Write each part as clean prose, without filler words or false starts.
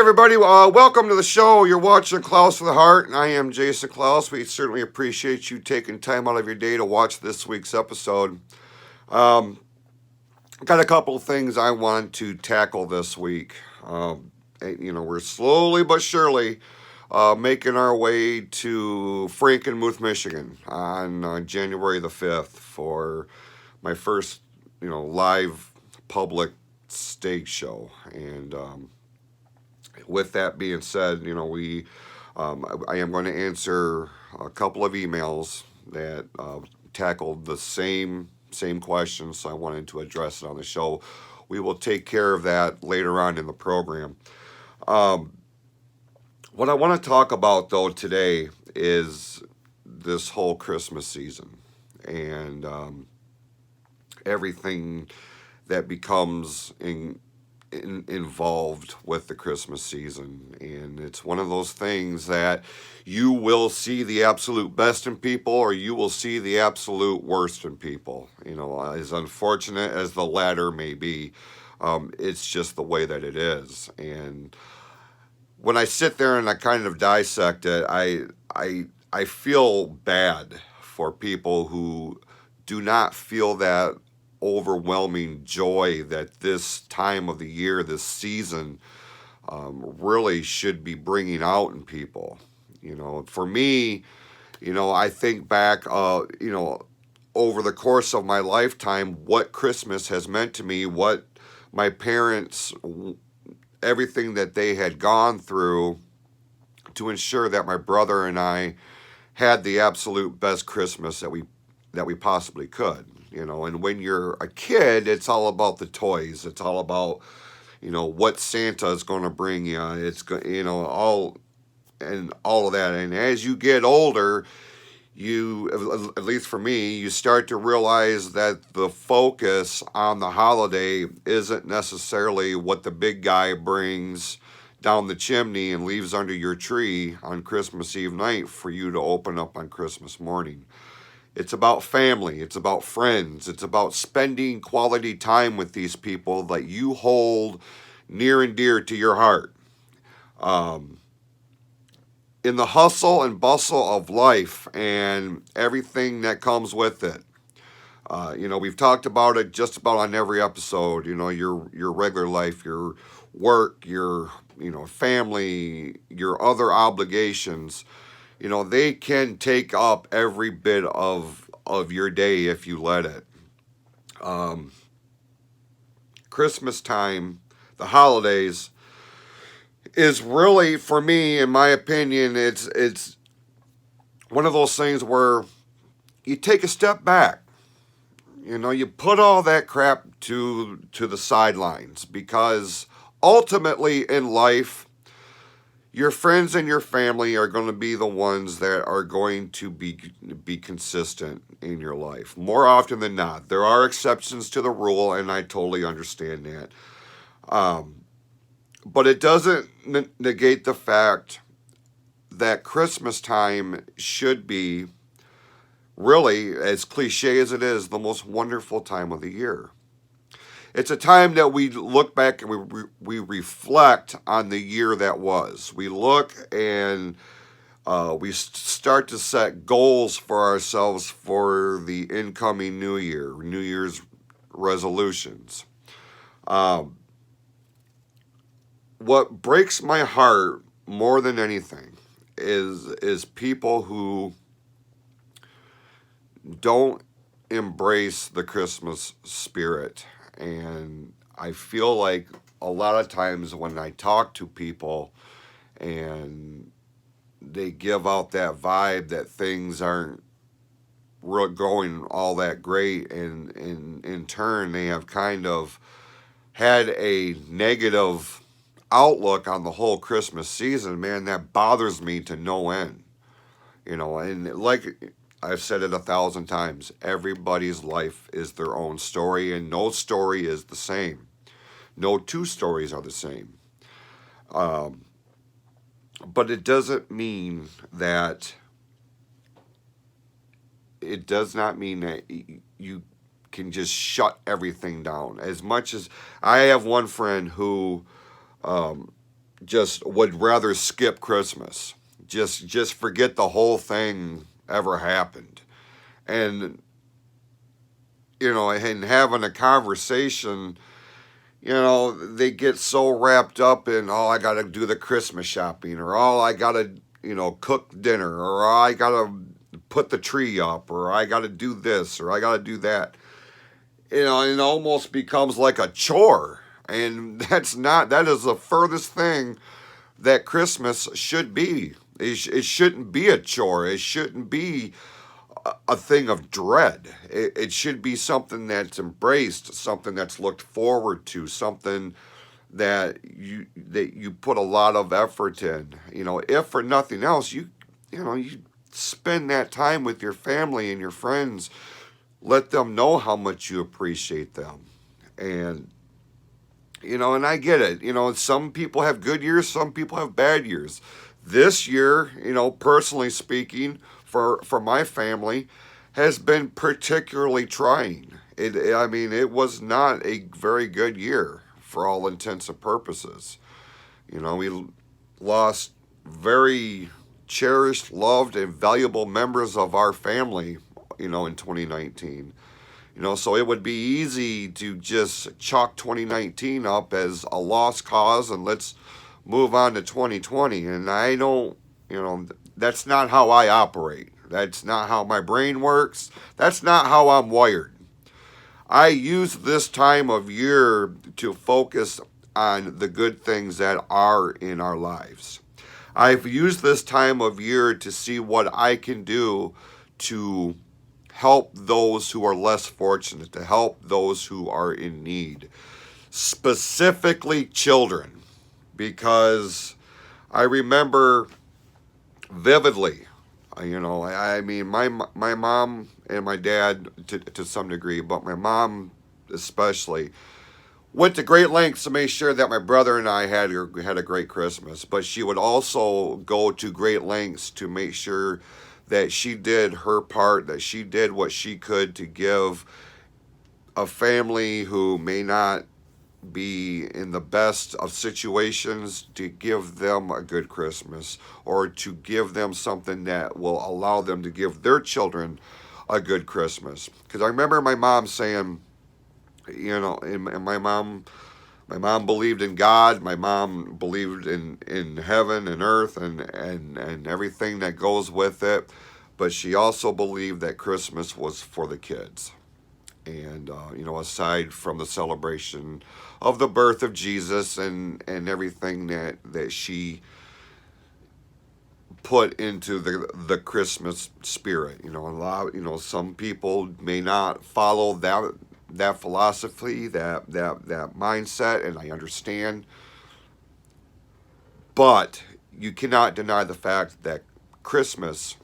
everybody. Welcome to the show. You're watching Klaus for the Heart, and I am Jason Klaus. We certainly appreciate you taking time out of your day to watch this week's episode. Um, got a couple of things I want to tackle this week. We're slowly but surely making our way to Frankenmuth, Michigan on January the 5th for my first, live public stage show. And with that being said, I am going to answer a couple of emails that tackled the same questions. So I wanted to address it on the show. We will take care of that later on in the program. What I want to talk about though today is this whole Christmas season and everything that becomes involved with the Christmas season. And it's one of those things that you will see the absolute best in people or you will see the absolute worst in people. As unfortunate as the latter may be, it's just the way that it is. And when I sit there and I kind of dissect it, I feel bad for people who do not feel that overwhelming joy that this time of the year, this season, really should be bringing out in people. For me, I think back, over the course of my lifetime, what Christmas has meant to me, what my parents, everything that they had gone through to ensure that my brother and I had the absolute best Christmas that we possibly could. And when you're a kid, it's all about the toys. It's all about, what Santa is going to bring you. It's, all of that. And as you get older, at least for me, you start to realize that the focus on the holiday isn't necessarily what the big guy brings down the chimney and leaves under your tree on Christmas Eve night for you to open up on Christmas morning. It's about family. It's about friends. It's about spending quality time with these people that you hold near and dear to your heart. In the hustle and bustle of life and everything that comes with it, we've talked about it just about on every episode. Your regular life, your work, your family, your other obligations. They can take up every bit of your day if you let it. Christmas time, the holidays, is really, for me, in my opinion, it's one of those things where you take a step back. You put all that crap to the sidelines because ultimately in life, your friends and your family are going to be the ones that are going to be consistent in your life. More often than not. There are exceptions to the rule, and I totally understand that. But it doesn't negate the fact that Christmas time should be, really, as cliche as it is, the most wonderful time of the year. It's a time that we look back and we reflect on the year that was. We look and we start to set goals for ourselves for the incoming new year, New Year's resolutions. What breaks my heart more than anything is people who don't embrace the Christmas spirit. And I feel like a lot of times when I talk to people and they give out that vibe that things aren't going all that great, and in turn they have kind of had a negative outlook on the whole Christmas season, man, that bothers me to no end. And like I've said it 1,000 times, everybody's life is their own story, and no story is the same. No two stories are the same. But it does not mean that you can just shut everything down. As much as I have one friend who just would rather skip Christmas. Just forget the whole thing ever happened. And and having a conversation, they get so wrapped up in, oh, I got to do the Christmas shopping, or oh, I got to, cook dinner, or oh, I got to put the tree up, or I got to do this, or I got to do that. It almost becomes like a chore. And that is the furthest thing that Christmas should be. It shouldn't be a chore. It shouldn't be a thing of dread. It should be something that's embraced, something that's looked forward to, something that you put a lot of effort in. If for nothing else, you spend that time with your family and your friends. Let them know how much you appreciate them. And and I get it. Some people have good years, some people have bad years. This year, personally speaking, for my family, has been particularly trying. I mean, it was not a very good year for all intents and purposes. We lost very cherished, loved, and valuable members of our family, in 2019. So it would be easy to just chalk 2019 up as a lost cause and let's move on to 2020. And I don't, that's not how I operate. That's not how my brain works. That's not how I'm wired. I use this time of year to focus on the good things that are in our lives. I've used this time of year to see what I can do to help those who are less fortunate, to help those who are in need, specifically children, because I remember vividly, I mean, my mom and my dad to some degree, but my mom especially, went to great lengths to make sure that my brother and I had a great Christmas. But she would also go to great lengths to make sure that she did her part, that she did what she could to give a family who may not be in the best of situations, to give them a good Christmas, or to give them something that will allow them to give their children a good Christmas. Because I remember my mom saying, and my mom believed in God. My mom believed in heaven and earth and everything that goes with it. But she also believed that Christmas was for the kids. And, aside from the celebration of the birth of Jesus and everything that she put into the Christmas spirit. Some people may not follow that philosophy, that mindset, and I understand. But you cannot deny the fact that Christmas,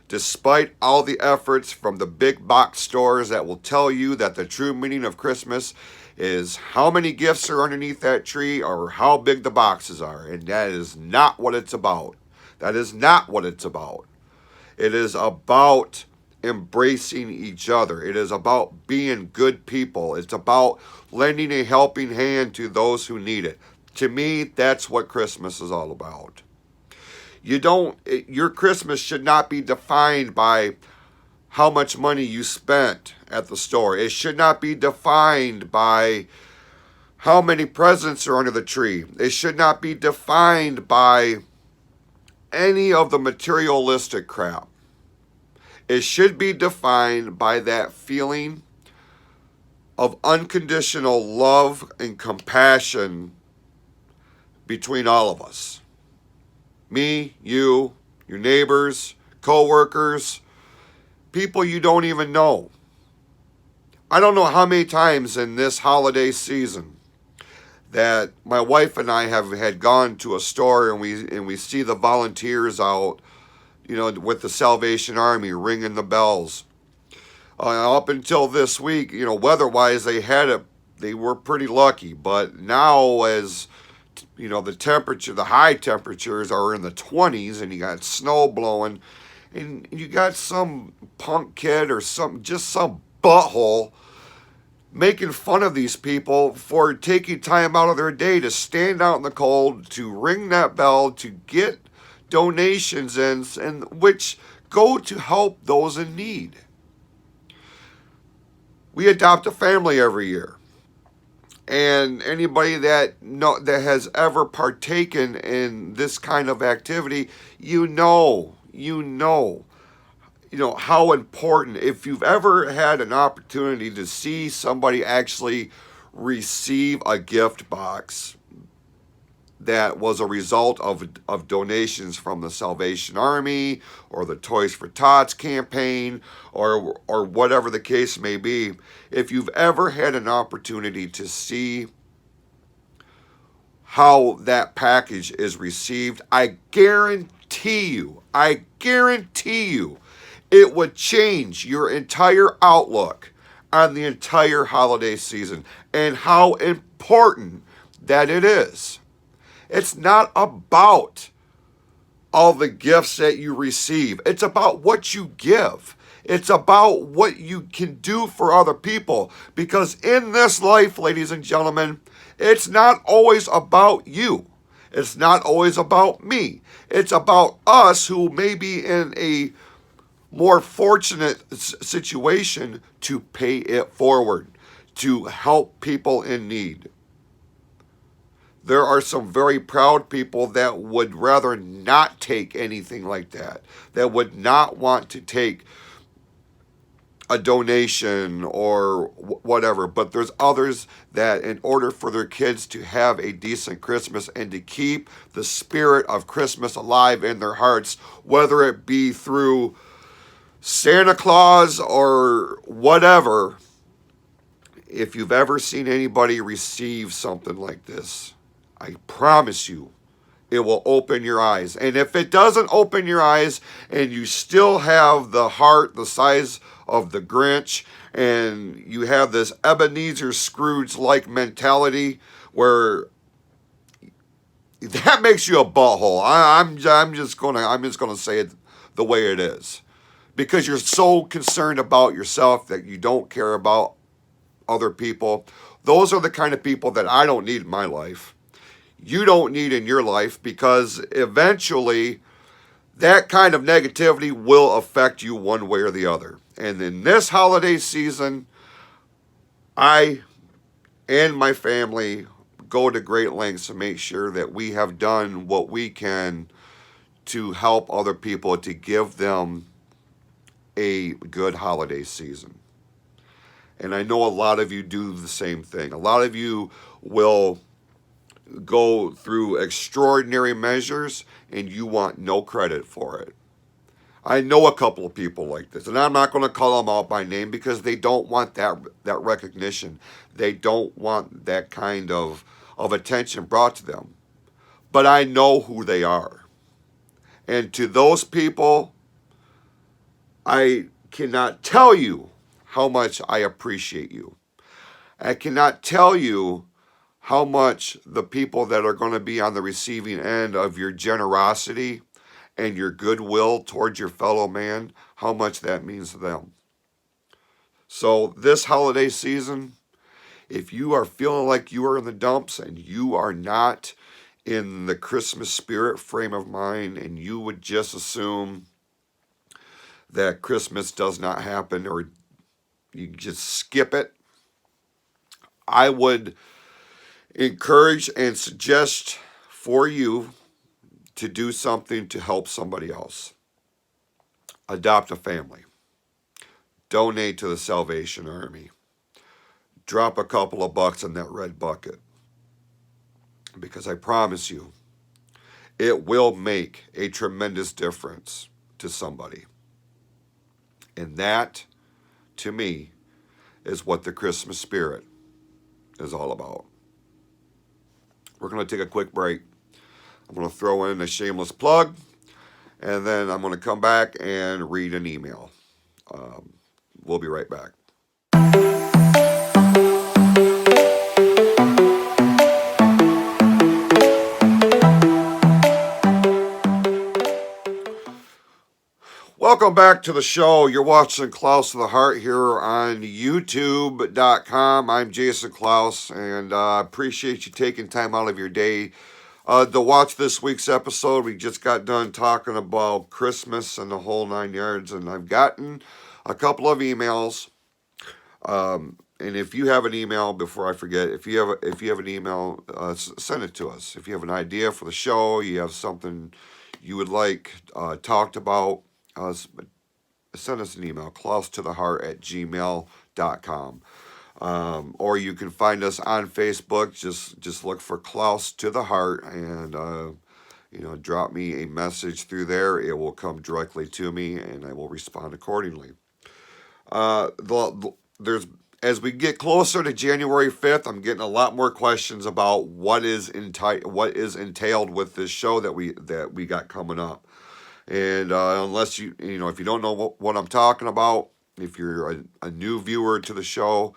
despite all the efforts from the big box stores that will tell you that the true meaning of Christmas is how many gifts are underneath that tree or how big the boxes are, and that is not what it's about. That is not what it's about. It is about embracing each other. It is about being good people. It's about lending a helping hand to those who need it. To me, that's what Christmas is all about. Your Christmas should not be defined by how much money you spent at the store. It should not be defined by how many presents are under the tree. It should not be defined by any of the materialistic crap. It should be defined by that feeling of unconditional love and compassion between all of us. Me, you, your neighbors, co-workers, people you don't even know. I don't know how many times in this holiday season that my wife and I had gone to a store and we see the volunteers out, with the Salvation Army ringing the bells. Up until this week, weather-wise, they were pretty lucky. But now, as the high temperatures are in the 20s, and you got snow blowing, and you got some punk kid or just some butthole making fun of these people for taking time out of their day to stand out in the cold, to ring that bell, to get donations in, and which go to help those in need. We adopt a family every year. And anybody that has ever partaken in this kind of activity, how important. If you've ever had an opportunity to see somebody actually receive a gift box that was a result of donations from the Salvation Army or the Toys for Tots campaign or whatever the case may be, if you've ever had an opportunity to see how that package is received, I guarantee you, it would change your entire outlook on the entire holiday season and how important that it is. It's not about all the gifts that you receive. It's about what you give. It's about what you can do for other people. Because in this life, ladies and gentlemen, it's not always about you. It's not always about me. It's about us who may be in a more fortunate situation to pay it forward, to help people in need. There are some very proud people that would rather not take anything like that would not want to take a donation or whatever. But there's others that, in order for their kids to have a decent Christmas and to keep the spirit of Christmas alive in their hearts, whether it be through Santa Claus or whatever, if you've ever seen anybody receive something like this, I promise you, it will open your eyes. And if it doesn't open your eyes and you still have the heart the size of the Grinch and you have this Ebenezer Scrooge-like mentality where that makes you a butthole. I'm just gonna say it the way it is, because you're so concerned about yourself that you don't care about other people. Those are the kind of people that I don't need in my life. You don't need in your life, because eventually that kind of negativity will affect you one way or the other. And in this holiday season, I and my family go to great lengths to make sure that we have done what we can to help other people, to give them a good holiday season. And I know a lot of you do the same thing. A lot of you will go through extraordinary measures and you want no credit for it. I know a couple of people like this, and I'm not going to call them out by name because they don't want that recognition. They don't want that kind of attention brought to them. But I know who they are. And to those people, I cannot tell you how much I appreciate you. I cannot tell you how much the people that are going to be on the receiving end of your generosity and your goodwill towards your fellow man, how much that means to them. So this holiday season, if you are feeling like you are in the dumps and you are not in the Christmas spirit frame of mind, and you would just assume that Christmas does not happen, or you just skip it, I would encourage and suggest for you to do something to help somebody else. Adopt a family. Donate to the Salvation Army. Drop a couple of bucks in that red bucket. Because I promise you, it will make a tremendous difference to somebody. And that, to me, is what the Christmas spirit is all about. We're going to take a quick break. I'm going to throw in a shameless plug, and then I'm going to come back and read an email. We'll be right back. Welcome back to the show. You're watching Klaus to the Heart here on YouTube.com. I'm Jason Klaus, and I appreciate you taking time out of your day to watch this week's episode. We just got done talking about Christmas and the whole 9 yards, and I've gotten a couple of emails. And if you have an email, before I forget, if you have an email, send it to us. If you have an idea for the show, you have something you would like talked about, send us an email, klaustotheheart@gmail.com. Or you can find us on Facebook. Just look for Klaus to the Heart, and drop me a message through there. It will come directly to me, and I will respond accordingly. There's As we get closer to January 5th, I'm getting a lot more questions about what is entailed with this show that we got coming up. And unless if you don't know what I'm talking about, if you're a new viewer to the show,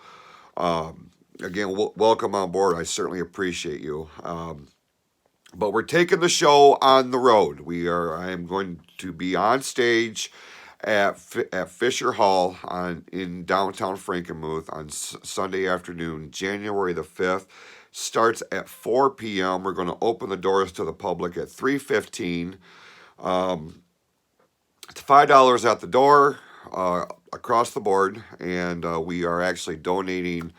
again, welcome on board. I certainly appreciate you. But we're taking the show on the road. I am going to be on stage at Fisher Hall in downtown Frankenmuth on Sunday afternoon, January the 5th. Starts at 4 p.m. We're going to open the doors to the public at 3:15. It's $5 at the door, across the board, and we are actually donating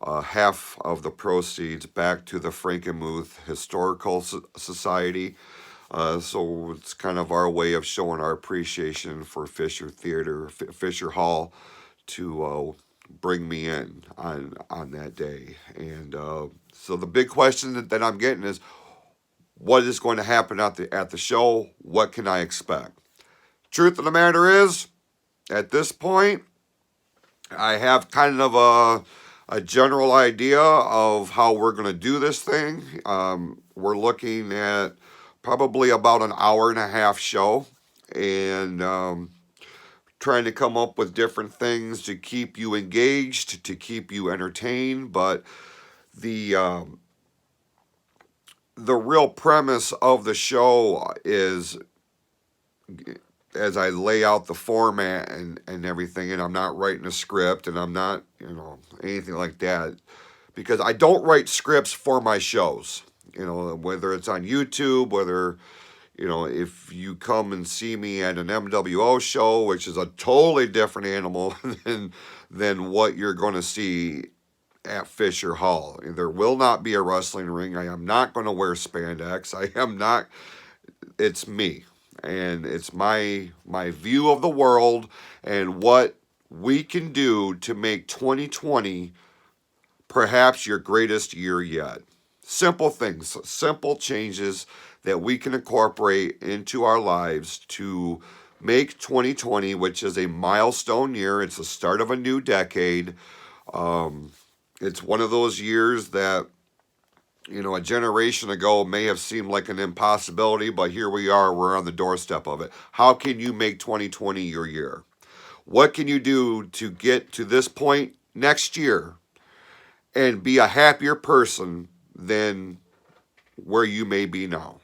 half of the proceeds back to the Frankenmuth Historical Society. So it's kind of our way of showing our appreciation for Fisher Theater, Fisher Hall, to bring me in on that day. And so the big question that I'm getting is, what is going to happen at the show? What can I expect? Truth of the matter is, at this point, I have kind of a general idea of how we're going to do this thing. We're looking at probably about an hour and a half show, and trying to come up with different things to keep you engaged, to keep you entertained. But the real premise of the show is, as I lay out the format and everything, and I'm not writing a script, and I'm not, anything like that, because I don't write scripts for my shows. Whether it's on YouTube, whether, if you come and see me at an MWO show, which is a totally different animal than what you're going to see at Fisher Hall. There will not be a wrestling ring. I am not going to wear spandex. I am not. It's me. And it's my view of the world and what we can do to make 2020 perhaps your greatest year yet. Simple things, simple changes that we can incorporate into our lives to make 2020, which is a milestone year. It's the start of a new decade. It's one of those years that, a generation ago may have seemed like an impossibility, but here we are, we're on the doorstep of it. How can you make 2020 your year? What can you do to get to this point next year and be a happier person than where you may be now?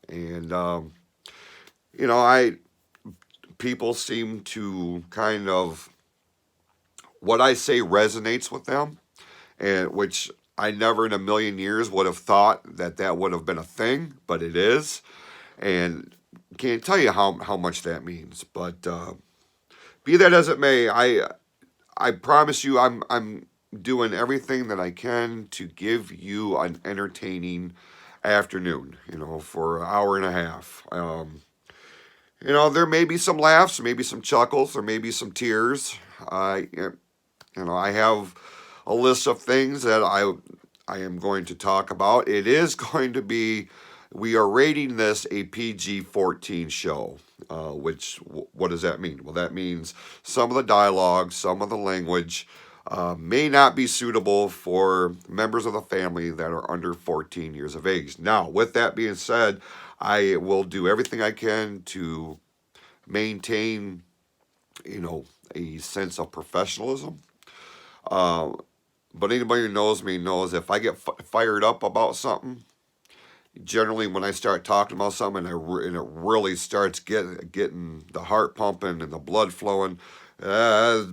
And, people seem to kind of, what I say resonates with them, and which I never in a million years would have thought that would have been a thing, but it is. And can't tell you how much that means. But be that as it may, I promise you, I'm doing everything that I can to give you an entertaining afternoon. For an hour and a half. There may be some laughs, maybe some chuckles, there may be some tears. I have a list of things that I am going to talk about. It is going to be, we are rating this a PG-14 show, which, what does that mean? Well, that means some of the dialogue, some of the language may not be suitable for members of the family that are under 14 years of age. Now, with that being said, I will do everything I can to maintain, a sense of professionalism. But anybody who knows me knows if I get fired up about something, generally when I start talking about something and it really starts getting the heart pumping and the blood flowing, uh,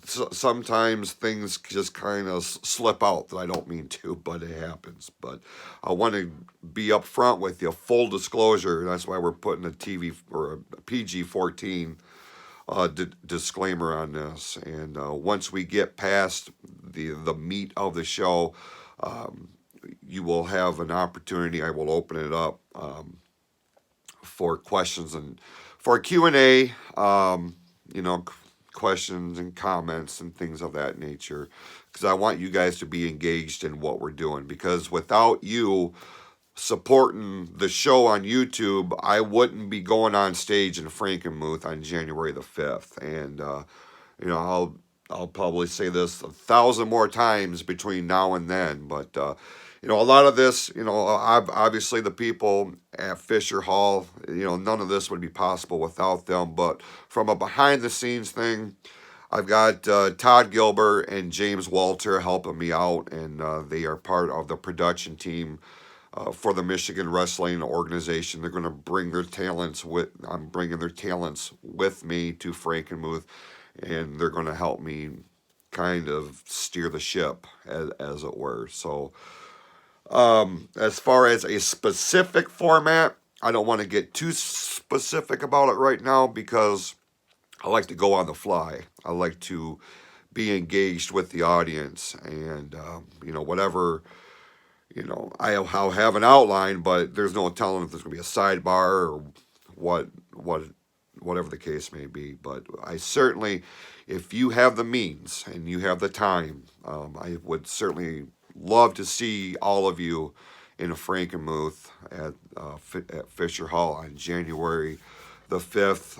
sometimes things just kind of slip out that I don't mean to, but it happens. But I want to be upfront with you, full disclosure. That's why we're putting a TV or a PG-14 disclaimer on this. And once we get past the meat of the show, um, you will have an opportunity. I will open it up for questions and for Q&A. You know, questions and comments and things of that nature, because I want you guys to be engaged in what we're doing. Because without you supporting the show on YouTube, I wouldn't be going on stage in Frankenmuth on January the 5th. And you know, I'll probably say this 1,000 more times between now and then. But you know, a lot of this, you know, obviously the people at Fisher Hall, you know, none of this would be possible without them. But from a behind the scenes thing, I've got Todd Gilbert and James Walter helping me out, and they are part of the production team for the Michigan Wrestling Organization. They're going to bring their talents with. I'm bringing their talents with me to Frankenmuth, and they're going to help me kind of steer the ship, as it were. So, as far as a specific format, I don't want to get too specific about it right now because I like to go on the fly. I like to be engaged with the audience, and you know, whatever, you know, I'll have an outline, but there's no telling if there's going to be a sidebar or what whatever the case may be. But I certainly, if you have the means and you have the time, I would certainly love to see all of you in a Frankenmuth at Fisher Hall on January the 5th.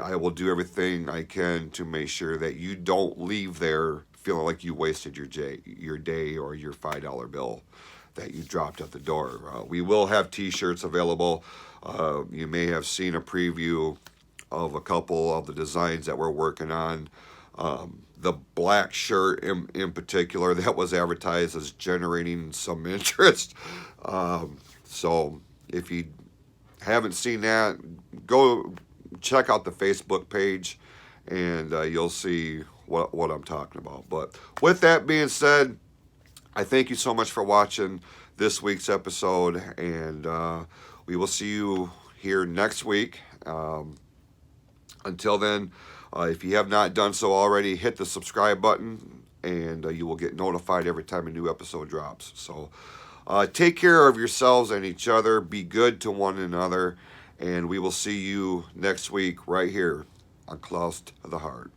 I will do everything I can to make sure that you don't leave there feeling like you wasted your day or your $5 bill that you dropped at the door. We will have T-shirts available. You may have seen a preview of a couple of the designs that we're working on. The black shirt in particular that was advertised as generating some interest. So if you haven't seen that, go check out the Facebook page, and you'll see what I'm talking about. But with that being said, I thank you so much for watching this week's episode, and we will see you here next week. Until then, if you have not done so already, hit the subscribe button, and you will get notified every time a new episode drops. So take care of yourselves and each other. Be good to one another, and we will see you next week right here on Close to the Heart.